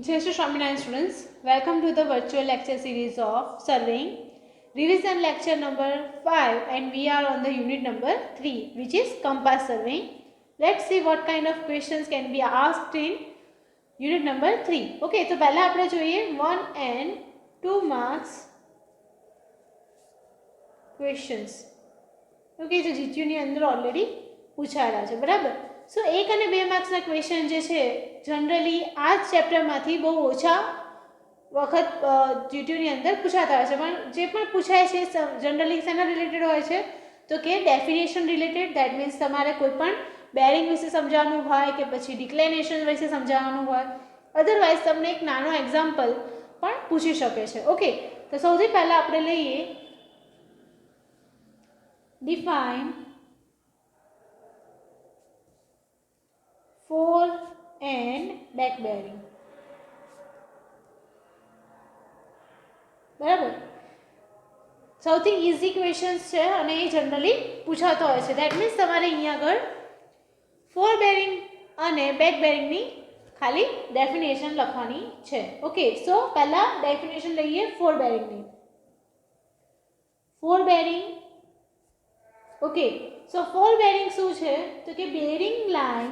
Jai Shri Swaminarayan students, welcome to the virtual lecture series of surveying, revision lecture number 5, and we are on the unit number 3, which is compass surveying. Let's see what kind of questions can be asked in unit number 3. Okay, तो पहला આપણે જોઈએ 1 and 2 marks questions. Okay, जो GTU ની અંદર already પૂછાયેલા છે બરાબર. સો 1 અને 2 માર્ક્સના ક્વેશ્ચન જે છે જનરલી આ જ ચેપ્ટરમાંથી બહુ ઓછા વખત જીટીયુની અંદર પૂછાતા હોય છે, પણ જે પણ પૂછાય છે જનરલી શેના રિલેટેડ હોય છે તો કે ડેફિનેશન રિલેટેડ. દેટ મીન્સ તમારે કોઈ પણ બેરિંગ વિશે સમજાવવાનું હોય કે પછી ડિક્લેનેશન વિશે સમજાવવાનું હોય. અધરવાઇઝ તમને એક નાનો એક્ઝામ્પલ પણ પૂછી શકે છે. ઓકે, તો સૌથી પહેલાં આપણે લઈએ define fore and back bearing. બરાબર, સૌથી ઇઝી ક્વેશ્ચન્સ છે અને એ જનરલી પૂછાતો હોય છે. દેટ મીન્સ તમારે અહીંયા આગળ ફોર બેરિંગ અને બેક બેરિંગની ખાલી ડેફિનેશન લખવાની છે. ઓકે, સો પહેલા ડેફિનેશન લઈએ ફોર બેરિંગની. ફોર બેરિંગ, ઓકે, સો ફોર બેરિંગ શું છે તો કે bearing line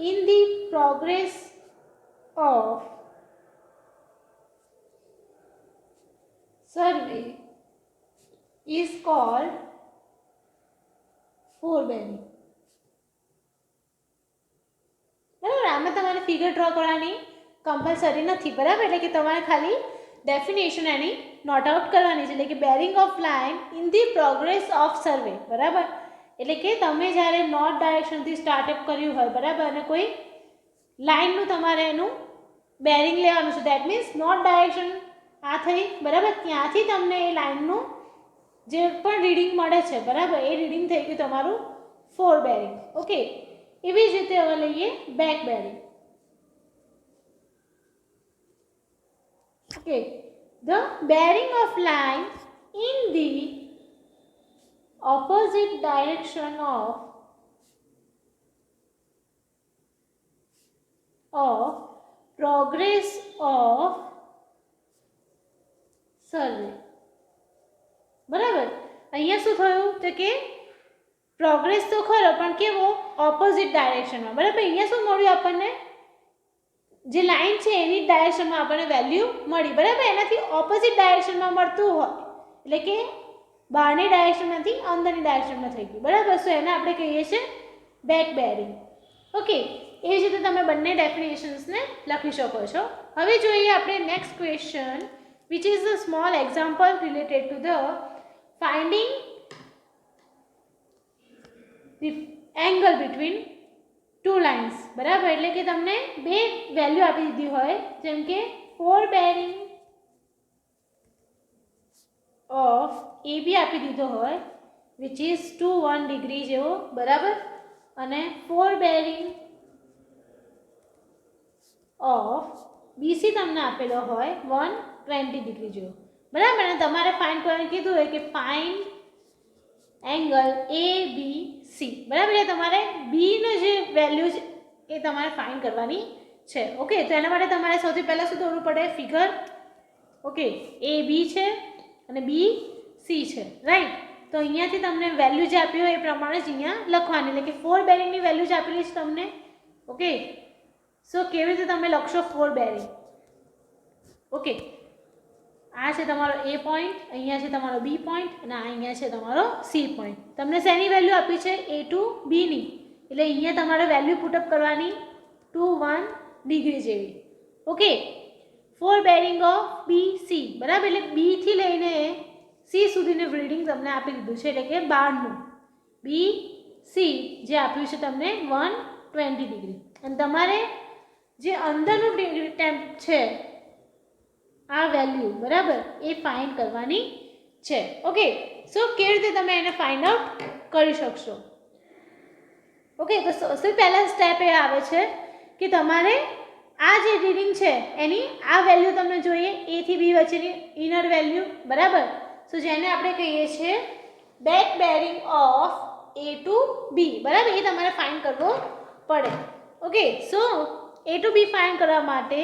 in the progress of survey is called forebearing. બરાબર, આમાં તમારે ફિગર ડ્રો કરવાની કમ્પલસરી નથી. બરાબર, એટલે કે તમારે ખાલી ડેફિનેશન એની નોટ આઉટ કરવાની છે. એટલે કે bearing of line in the progress of survey. બરાબર, એટલે કે તમે જ્યારે નોર્થ ડાયરેક્શનથી સ્ટાર્ટઅપ કર્યું હોય બરાબર અને કોઈ લાઇનનું તમારે એનું બેરિંગ લેવાનું છે. દેટ મીન્સ નોર્થ ડાયરેક્શન આ થઈ બરાબર, ત્યાંથી તમને એ લાઇનનું જે પણ રીડિંગ મળે છે બરાબર એ રીડિંગ થઈ ગયું તમારું ફોર બેરિંગ. ઓકે, એવી જ રીતે હવે લઈએ back bearing. Okay, the bearing of line in the opposite direction of progress of survey. બરાબર, અહીંયા શું થયું તો કે પ્રોગ્રેસ તો ખરો પણ કેવો ઓપોઝિટ ડાયરેક્શનમાં. બરાબર, અહીંયા શું મળ્યું આપણને, જે લાઈન છે એની ડાયરેક્શનમાં આપણને વેલ્યુ મળી. બરાબર, એનાથી ઓપોઝિટ ડાયરેક્શનમાં મળતું હોય એટલે કે બહારની ડાયરેક્શનમાંથી અંદરની ડાયરેક્શનમાં થઈ ગયું. બરાબર, સો એને આપણે કહીએ છીએ બેક બેરિંગ. ઓકે, એ જ રીતે તમે બંને ડેફિનેશન્સને લખી શકો છો. હવે જોઈએ આપણે next question which is a small example related to the finding angle between two lines. બરાબર, એટલે કે તમને બે વેલ્યુ આપી દીધી હોય જેમ કે ફોર બેરિંગ ઓફ એ બી આપી દીધો હોય વિચ ઇઝ 2 ડિગ્રી જેવો. બરાબર, અને ફોર બેરિંગ ઓફ બીસી તમને આપેલો હોય 120 ડિગ્રી જેવો. બરાબર, અને તમારે ફાઇન્ડ કરવાનું કીધું હોય કે ફાઇન્ડ એંગલ એ બી સી. બરાબર, એટલે તમારે બીનો જે વેલ્યુ છે એ તમારે ફાઇન્ડ કરવાની છે. ઓકે, તો એના માટે તમારે સૌથી પહેલાં શું દોરવું પડે, ફિગર. ઓકે, એ બી છે અને બી સી છે, રાઈટ. તો અહીંયાથી તમને વેલ્યુ જે આપી હોય એ પ્રમાણે જ અહીંયા લખવાની. એટલે કે ફોર બેરિંગની વેલ્યુ જ આપેલી છે તમને. ઓકે, સો કેવી રીતે તમે લખશો ફોર બેરિંગ. ઓકે, આ છે તમારો એ પોઈન્ટ, અહીંયા છે તમારો બી પોઈન્ટ અને આ અહીંયા છે તમારો સી પોઈન્ટ. તમને શેની વેલ્યુ આપી છે, એ ટુ બીની. એટલે અહીંયા તમારે વેલ્યુ પુટઅપ કરવાની 21 ડિગ્રી જેવી. Okay, for bearing of B C. બરાબર, એટલે બીથી લઈને સી સુધીનું રીડિંગ તમને આપી દીધું છે, એટલે કે 12નું બી સી જે આપ્યું છે તમને 120 ડિગ્રી. અને તમારે જે અંદરનું ટેમ્પ છે આ વેલ્યુ બરાબર એ ફાઇન્ડ કરવાની છે. ઓકે, સો કેવી રીતે તમે એને ફાઇન્ડ આઉટ કરી શકશો. ઓકે, તો સૌથી પહેલા સ્ટેપ એ આવે છે કે તમારે આ જે રીડિંગ છે એની આ વેલ્યુ તમને જોઈએ એ થી બી વચ્ચેની ઇનર વેલ્યુ. બરાબર, સો જેને આપણે કહીએ છીએ back bearing of A to B, બરાબર, એ તમારે ફાઇન્ડ કરવો પડે. Okay, so A to B find કરવા માટે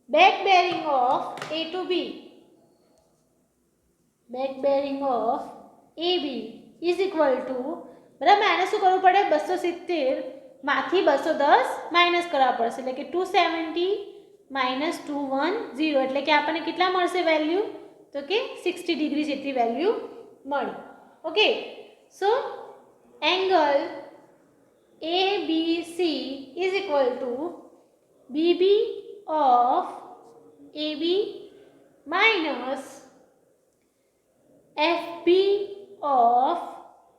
back bearing of A to B, back bearing of AB is equal to, બરાબર, આને શું કરવું પડે, 270 માંથી 210 માઇનસ કરવા પડશે, એટલે કે 270 માઇનસ 210, એટલે કે આપણને કેટલા મળશે વેલ્યુ, તો કે 60 ડિગ્રી જેટલી વેલ્યુ મળી. Okay, so angle ABC is equal to BB of AB minus FB of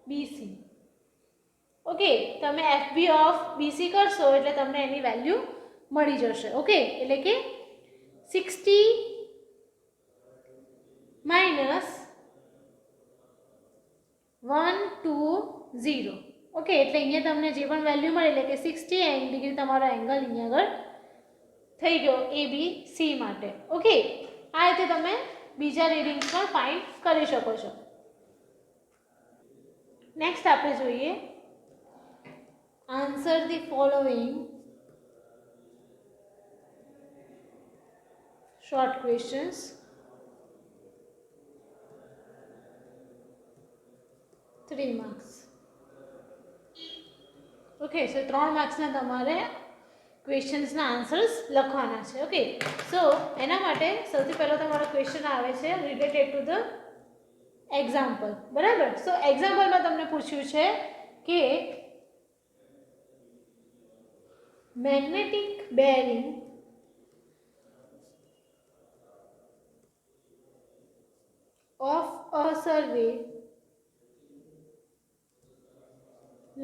BC. Okay, તમે FB ઓફ BC કરશો એટલે તમને એની વેલ્યુ મળી જશે. ઓકે, એટલે કે 60 માઇનસ 120. ઓકે, એટલે અહીંયા તમને જે પણ વેલ્યુ મળે એટલે કે 60 ડિગ્રી તમારો એંગલ અહીંયા આગળ થઈ ગયો ABC માટે. ઓકે, આ રીતે તમે બીજા રીડિંગ્સ પણ ફાઇન્ડ કરી શકો છો. નેક્સ્ટ આપણે જોઈએ, answer the following short questions. Three marks. Okay, so 3 मार्क्सना તમારે ક્વેશ્ચન્સના આન્સર્સ લખવાના છે. ઓકે, સો એના માટે સૌથી પહેલો તમારો ક્વેશ્ચન આવે છે રિલેટેડ ટુ ધ એક્ઝામ્પલ, બરાબર. સો એક્ઝામ્પલમાં તમને પૂછ્યું છે કે magnetic bearing of a survey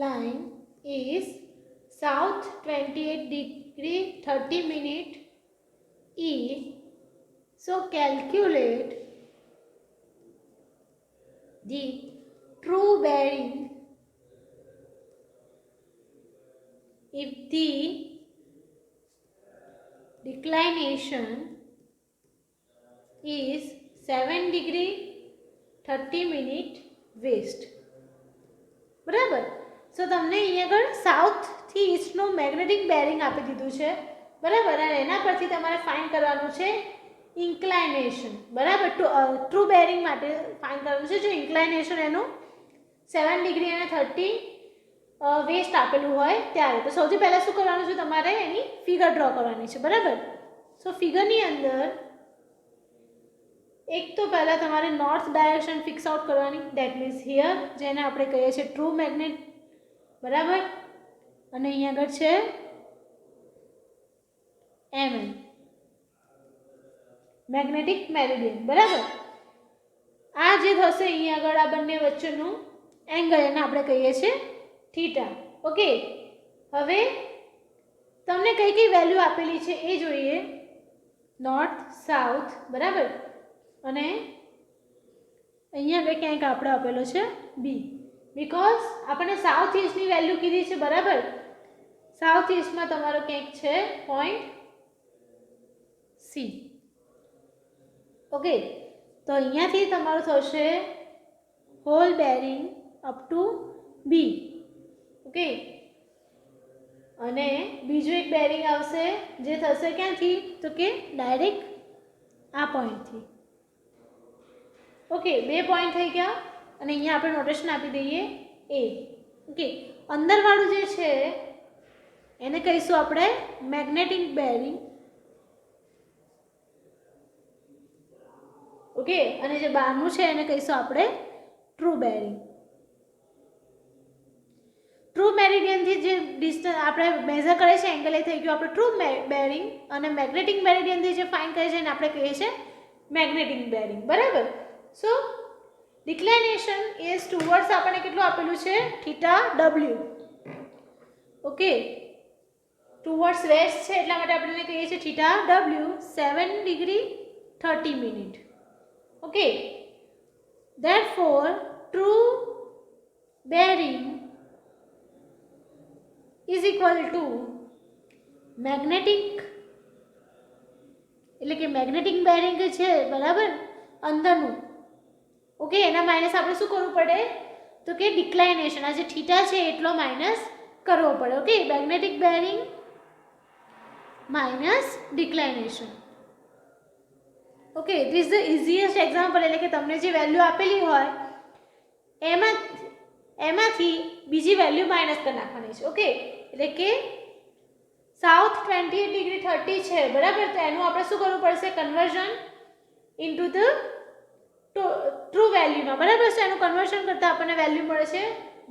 line is south 28 degree 30 minute E. So calculate the true bearing if the declination is 7 degree 30 minute west. બરાબર. સો તમને અહીંયા આગળ સાઉથથી ઈસ્ટનું મેગ્નેટિક બેરિંગ આપી દીધું છે, બરાબર, અને એના પરથી તમારે ફાઇન્ડ કરવાનું છે ઇન્ક્લાઇનેશન, બરાબર. ટ્રુ બેરિંગ માટે ફાઇન્ડ કરવાનું છે જો ઇન્ક્લાઇનેશન એનું 7 ડિગ્રી અને 30 વેસ્ટ આપેલું હોય ત્યારે. તો સૌથી પહેલાં શું કરવાનું છે, તમારે એની ફિગર ડ્રો કરવાની છે, બરાબર. સો ફિગરની અંદર એક તો પહેલાં તમારે નોર્થ ડાયરેક્શન ફિક્સ આઉટ કરવાની, દેટ મીન્સ હિયર, જેને આપણે કહીએ છીએ ટ્રુ મેગ્નેટ, બરાબર, અને અહીંયા આગળ છે MM, મેગ્નેટિક મેરિડિયન, બરાબર. આ જે થશે અહીંયા આગળ આ બંને વચ્ચેનું એંગલ એને આપણે કહીએ છીએ થીટા. ઓકે, હવે તમને કઈ કઈ વેલ્યુ આપેલી છે એ જોઈએ. નોર્થ, સાઉથ, બરાબર, અને અહીંયા આગળ ક્યાંક આપણે આપેલો છે બી, બીકોઝ આપણને સાઉથ ઈસ્ટની વેલ્યુ કીધી છે, બરાબર. સાઉથ ઈસ્ટમાં તમારો ક્યાંક છે પોઈન્ટ સી. ઓકે, તો અહીંયાથી તમારું થશે whole bearing up to B. Okay, અને બીજું એક બેરિંગ આવશે જે થશે ક્યાંથી, તો કે ડાયરેક્ટ આ પોઈન્ટથી. ઓકે, 2 પોઈન્ટ થઈ ગયા અને અહીંયા આપણે નોટેશન આપી દઈએ એ. ઓકે, અંદરવાળું જે છે એને કહીશું આપણે મેગ્નેટિક બેરિંગ. ઓકે, અને જે બહારનું છે એને કહીશું આપણે ટ્રુ બેરિંગ. ટ્રુ મેરિડિયનથી જે ડિસ્ટન્સ આપણે મેઝર કરે છે એંગલ એ થઈ ગયું આપણે ટ્રુ બેરિંગ, અને મેગ્નેટિક મેરિડિયનથી જે ફાઇન્ડ કરે છે એને આપણે કહીએ છીએ મેગ્નેટિક બેરિંગ, બરાબર. સો ડિક્લાઇનેશન ઇઝ ટુવર્ડ્સ આપણને કેટલું આપેલું છે theta W. Okay, towards west છે એટલા માટે આપણે કહીએ છીએ theta W 7 degree 30 minute. Okay, therefore true bearing is equal to magnetic, એટલે કે મેગ્નેટિક બેરિંગ છે, બરાબર, અંદરનું. ઓકે, એના માઇનસ આપણે શું કરવું પડે, તો કે ડિક્લાઇનેશન, આ જે થીટા છે એટલો માઇનસ કરવો પડે. Okay, magnetic bearing minus declination. Okay, this is the easiest example. એટલે કે તમને જે વેલ્યુ આપેલી હોય એમાંથી બીજી વેલ્યુ માઇનસ કરી નાખવાની છે. ઓકે, એટલે કે સાઉથ 28 ડિગ્રી 30 છે, બરાબર. તો એનું આપણે શું કરવું પડશે? કન્વર્ઝન ઇન્ટુ ધ ટ્રુ વેલ્યુમાં, બરાબર. તો એનું કન્વર્ઝન કરતાં આપણને વેલ્યુ મળે છે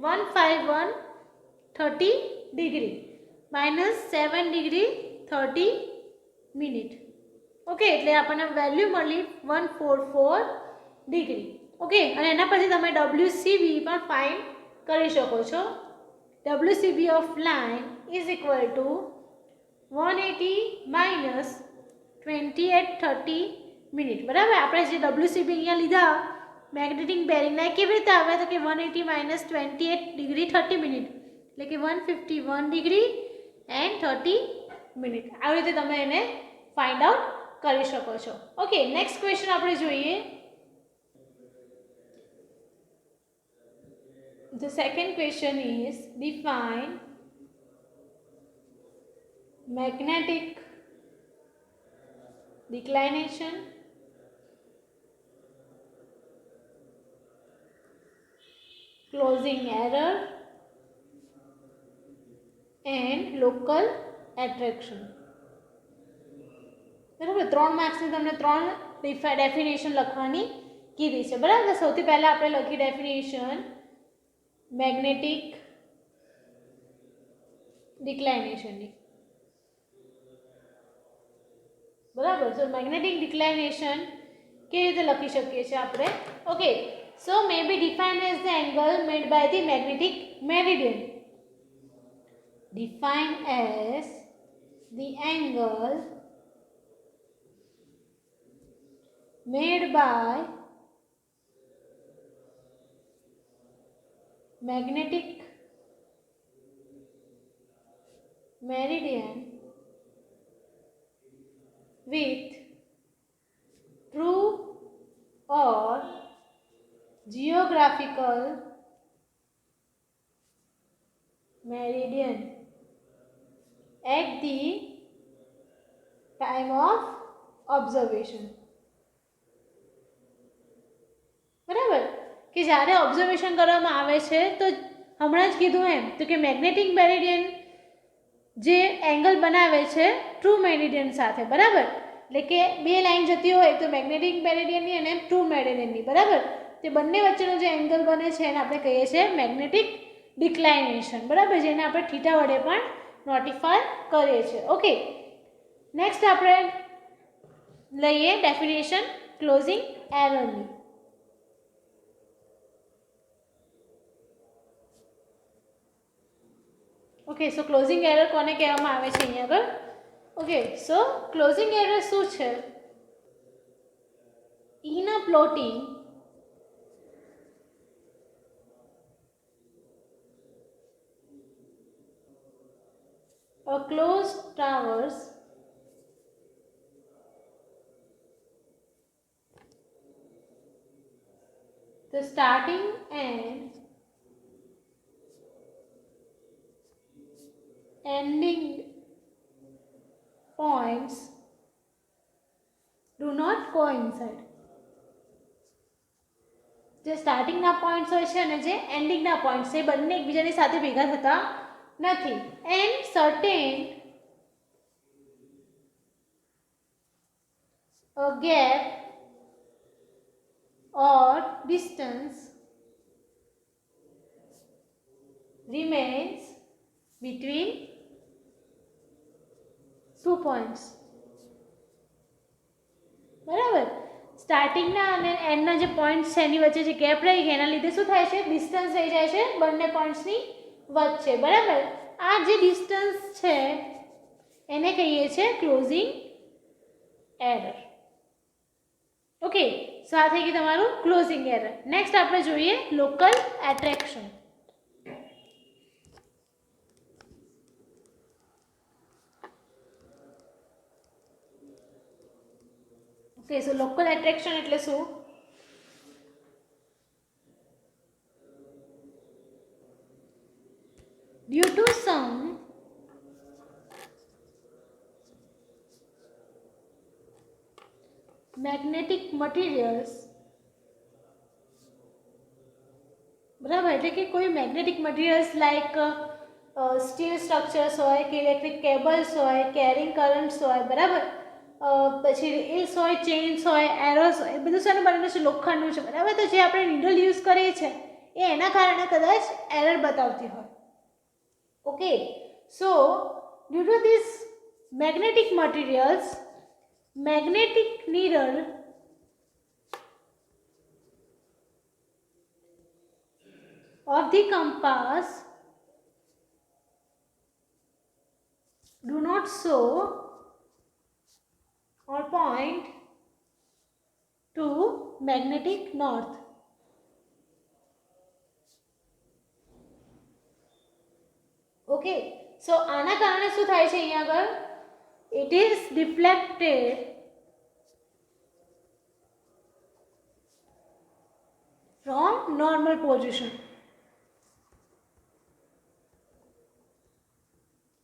15130 degree minus 7 degree 30 minute. Okay, એટલે આપણને વેલ્યુ મળી 144 ડિગ્રી. ઓકે, અને એના પછી તમે WCB પણ ફાઇન્ડ કરી શકો છો. WCB of line is equal to 180 minus 2830 minute, બરાબર. આપણે જે WCB અહીંયા લીધા મેગ્નેટિક બેરિંગના, કેવી રીતે આવે? તો કે 180 માઇનસ 28 ડિગ્રી 30 મિનિટ, એટલે કે 151 ડિગ્રી એન્ડ 30 મિનિટ. આવી રીતે તમે એને ફાઇન્ડ આઉટ કરી શકો છો. ઓકે, નેક્સ્ટ ક્વેશ્ચન આપણે જોઈએ. The second question is define magnetic declination, closing error and local attraction. બરાબર, 3 માર્ક્સની તમને 3 ડેફિનેશન લખવાની કીધી છે, બરાબર. સૌથી પહેલા આપણે લખી ડેફિનેશન મેગ્નેટિક ડિક્લાઇનેશનની, બરાબર. સો મેગ્નેટિક ડિક્લાઇનેશન કેવી રીતે લખી શકીએ છીએ આપણે? Okay, so may be defined as the angle made by the magnetic meridian. Defined as the angle made by magnetic meridian with true or geographical meridian at the time of observation. બરાબર, કે જ્યારે observation કરવામાં આવે છે, તો હમણાં જ કીધું એમ, તો કે મેગ્નેટિક મેરિડિયન જે એંગલ બનાવે છે ટ્રુ મેરિડિયન સાથે, બરાબર. એટલે કે બે લાઈન જતી હોય તો મેગ્નેટિક મેરિડિયનની અને ટ્રુ મેરિડિયનની, બરાબર. તે બંને વચ્ચેનો જે એંગલ બને છે એને આપણે કહીએ છીએ મેગ્નેટિક ડિક્લાઇનેશન, બરાબર, જેને આપણે થીટા વડે પણ નોટિફાય કરીએ છીએ. ઓકે, નેક્સ્ટ આપણે લઈએ ડેફિનેશન ક્લોઝિંગ એરરની. ઓકે, સો ક્લોઝિંગ એરર કોને કહેવામાં આવે છે અહીંયા આગળ? ઓકે, સો ક્લોઝિંગ એરર શું છે? In a plotting a closed traverse the starting and ending points do not coincide. જે સ્ટાર્ટિંગના પોઈન્ટ્સ હોય છે અને જે એન્ડિંગના પોઈન્ટ્સ છે, બંને એકબીજાની સાથે ભેગા થતા નથી. And certain a gap or distance remains between two points. બરાબર, સ્ટાર્ટિંગના અને એન્ડના જે પોઈન્ટ્સ છે એની વચ્ચે જે ગેપ રહી ગયા એના લીધે શું થાય છે? ડિસ્ટન્સ રહી જાય છે બંને પોઈન્ટ્સની વચ્ચે, બરાબર. આ જે ડિસ્ટન્સ છે એને કહીએ છીએ ક્લોઝિંગ એરર. ઓકે, સો આ થઈ ગયું તમારું ક્લોઝિંગ એરર. નેક્સ્ટ આપણે જોઈએ લોકલ એટ્રેક્શન. ઓકે, સો લોકલ એટ્રેક્શન એટલે શું? due to some magnetic materials, બરાબર, એટલે કે કોઈ magnetic materials like steel structures હોય કે ઇલેક્ટ્રિક કેબલ્સ હોય, કેરિંગ કરન્ટ્સ હોય, બરાબર, પછી રીલ્સ હોય, ચેઇન્સ હોય, એરોસ હોય, એ બધું શાનું બનેલું છે? લોખંડનું છે, બરાબર. તો જે આપણે નીડલ યુઝ કરીએ છીએ એ એના કારણે કદાચ એરર બતાવતી હોય. Okay, so due to this magnetic materials, magnetic needle of the compass do not show or point to magnetic north. Okay, so આના કારણે શું થાય છે? અહીંયા આગળ it is deflected from normal position.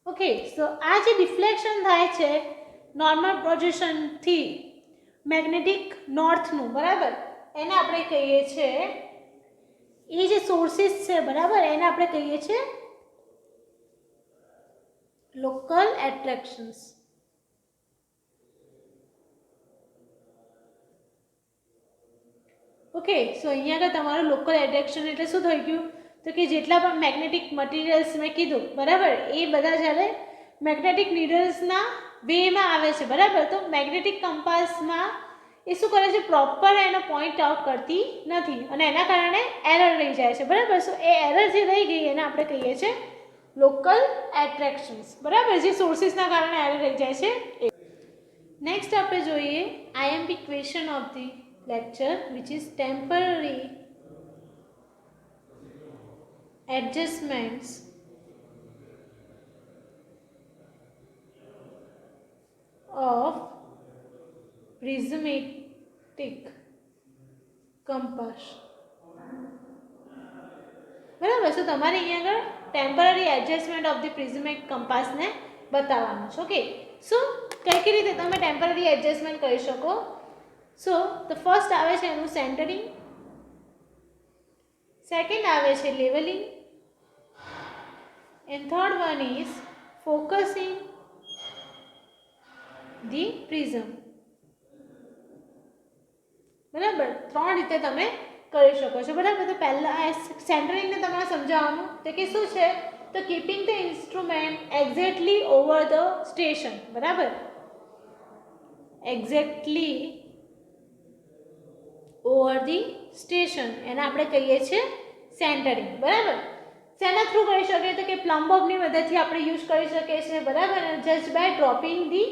Okay, so આ જે ડિફ્લેક્શન થાય છે નોર્મલ પોઝિશનથી મેગ્નેટિક નોર્થનું, બરાબર, એને આપણે કહીએ છે, એ જે સોર્સિસ છે, બરાબર, એને આપણે કહીએ છીએ લોકલ એટ્રેક્શન્સ. ઓકે, સો અહીંયા આગળ તમારું લોકલ એટ્રેક્શન એટલે શું થઈ ગયું? તો કે જેટલા પણ મેગ્નેટિક મટીરિયલ્સ મેં કીધું, બરાબર, એ બધા જ્યારે મેગ્નેટિક નીડલ્સના વેમાં આવે છે, બરાબર, તો મેગ્નેટિક કંપાસમાં એ શું કરે છે? પ્રોપર એનો પોઈન્ટ આઉટ કરતી નથી અને એના કારણે એરર રહી જાય છે, બરાબર. સો એ એરર જે રહી ગઈ એને આપણે કહીએ છીએ લોકલ એટ્રેક્શન્સ, બરાબર, જે સોર્સિસના કારણે એરર રહી જાય છે. નેક્સ્ટ આપણે જોઈએ IMP question of the lecture, which is temporary adjustments of prismatic compass. બરાબર, સો તમારે અહીંયા આગળ ટેમ્પરરી એડજસ્ટમેન્ટ ઓફ ધી પ્રિઝમેટિક કંપાસને બતાવવાનું છે. ઓકે, સો કઈ રીતે તમે ટેમ્પરરી એડજસ્ટમેન્ટ કરી શકો? સો ધ ફર્સ્ટ આવે છે એનું સેન્ટરિંગ, સેકન્ડ આવે છે levelling, and third one is focusing the prism. બરાબર, ત્રણ રીતે તમે કરી શકો છો, બરાબર. તો પહેલાં સેન્ટરિંગને તમારે સમજાવવાનું તો કે શું છે? તો keeping the instrument exactly over the station, બરાબર, એક્ઝેક્ટલી ઓવર ધી સ્ટેશન, એને આપણે કહીએ છીએ સેન્ટરિંગ, બરાબર. શેના થ્રુ કરી શકીએ? તો કે પ્લમ બોબની મદદથી આપણે યુઝ કરી શકીએ છીએ, બરાબર, just by dropping the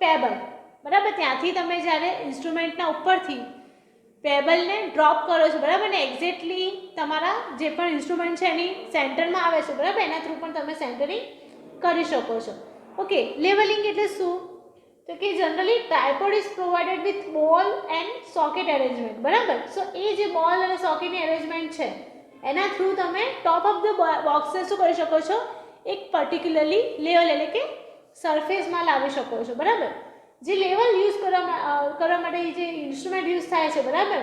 pebble, બરાબર. ત્યાંથી તમે જ્યારે ઇન્સ્ટ્રુમેન્ટના ઉપરથી પેબલને ડ્રોપ કરો છો, બરાબર, ને એક્ઝેક્ટલી તમારા જે પણ ઇન્સ્ટ્રુમેન્ટ છે એની સેન્ટરમાં આવે છે, બરાબર, એના થ્રુ પણ તમે સેન્ટરિંગ કરી શકો છો. ઓકે, લેવલિંગ એટલે શું? તો કે generally tripod is provided with બોલ એન્ડ સોકેટ એરેન્જમેન્ટ, બરાબર. સો એ જે બોલ અને સોકેટની એરેન્જમેન્ટ છે એના થ્રુ તમે ટોપ ઓફ ધ બોક્સને શું કરી શકો છો? એક પર્ટિક્યુલરલી લેવલ એટલે કે સરફેસમાં લાવી શકો છો, બરાબર. જે લેવલ યુઝ કરવા માટે જે ઇન્સ્ટ્રુમેન્ટ યુઝ થાય છે, બરાબર,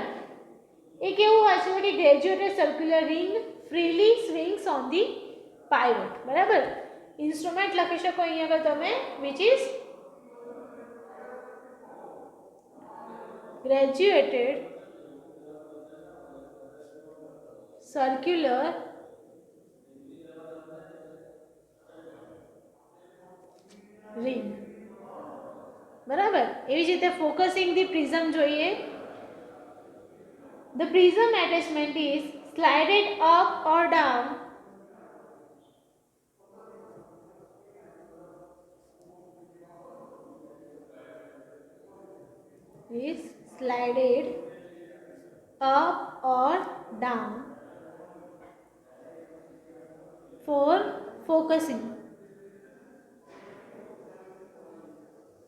એ કેવું હોય છે કે graduated circular ring freely swings on the pivot, બરાબર. ઇન્સ્ટ્રુમેન્ટ લખી શકો અહીંયા આગળ તમે which is graduated circular ring, બરાબર. એવી જ રીતે ફોકસિંગ ધી પ્રિઝમ જોઈએ. The prism attachment is slided up or down is slided up or down for focusing,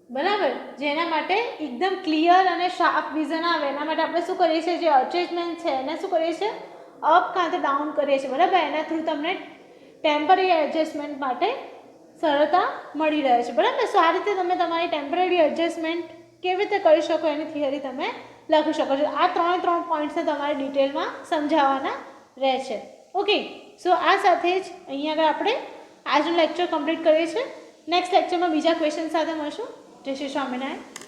બરાબર. જેના માટે એકદમ ક્લિયર અને શાર્પ વિઝન આવે એના માટે આપણે શું કરીએ છીએ? જે અટેચમેન્ટ છે એને શું કરીએ છીએ? અપ કાં તો ડાઉન કરીએ છીએ, બરાબર. એના થ્રુ તમને ટેમ્પરરી એડજસ્ટમેન્ટ માટે સરળતા મળી રહે છે. બરાબર. સો આ રીતે તમે તમારી ટેમ્પરરી એડજસ્ટમેન્ટ કેવી રીતે કરી શકો એની થિયરી તમે લખી શકો છો. આ 3 પોઈન્ટ્સને તમારે ડિટેલમાં સમજાવવાના રહે છે. ઓકે. સો આ સાથે જ અહીંયા આગળ આપણે આજનું લેક્ચર કમ્પ્લીટ કરીએ છીએ. નેક્સ્ટ લેક્ચરમાં બીજા ક્વેશ્ચન સાથે મળશું. જય શ્રી સ્વામિનારાયણ.